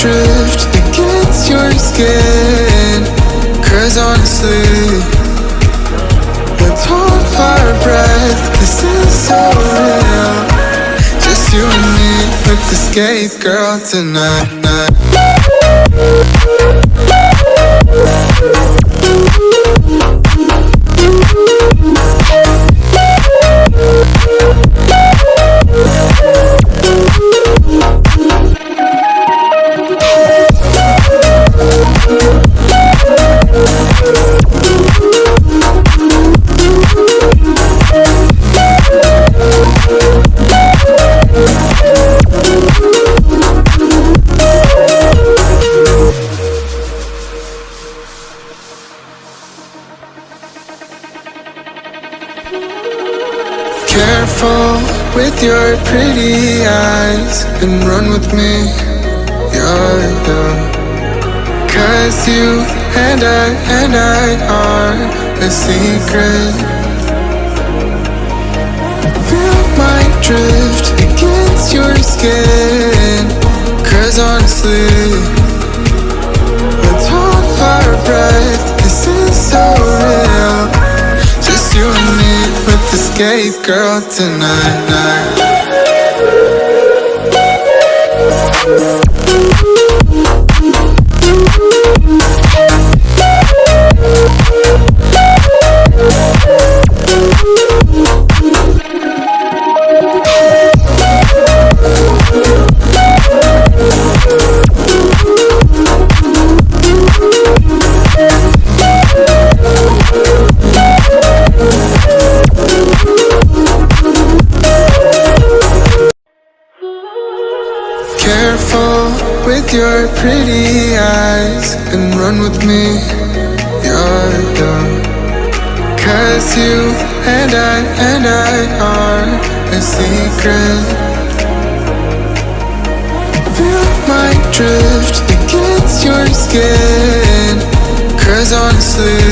drift against your skin. 'Cause honestly, let's hold our breath. This is so real. Just you and me with the escape girl tonight. Careful with your pretty eyes and run with me, you're young. 'Cause you and I are a secret. Feel my drift against your skin. 'Cause honestly, let's hold our breath. This is so real. Just you and me with the escape girl tonight. Careful with your pretty eyes and run with me, you're young. 'Cause you and I are a secret. Feel my drift against your skin. 'Cause honestly,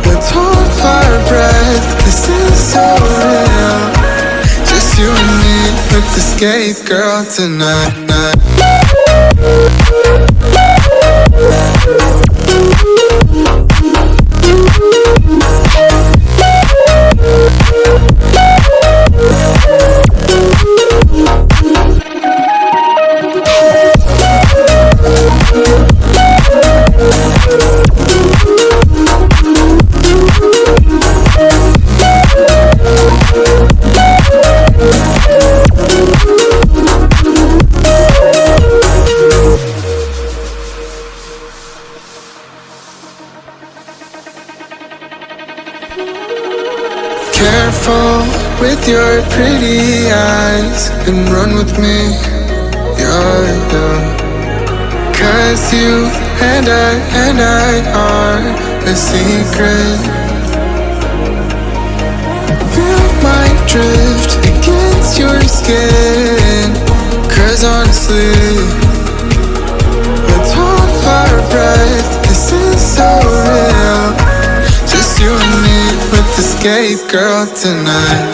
let's hold our breath. This is so real. Just you and me with the escape girl tonight. Careful with your pretty eyes and run with me, you're young. 'Cause you and I are a secret. Feel my drift against your skin. 'Cause honestly, let's hold our breath. This is so real. Just you and me with the escape girl tonight.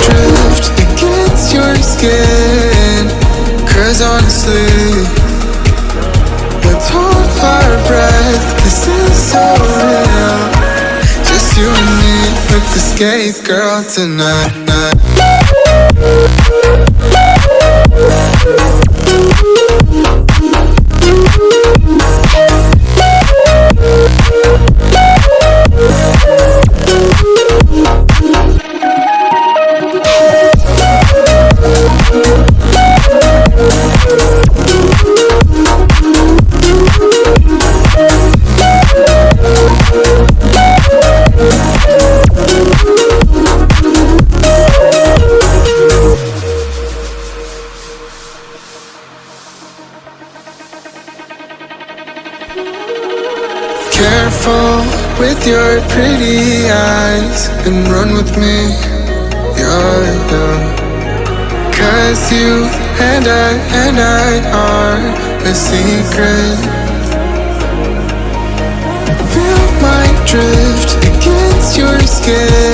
Drift against your skin. 'Cause honestly, let's hold our breath. This is so real. Just you and me with the escape girl tonight. secrets and run with me, yeah, yeah. 'Cause you and I are a secret. Feel my drift against your skin.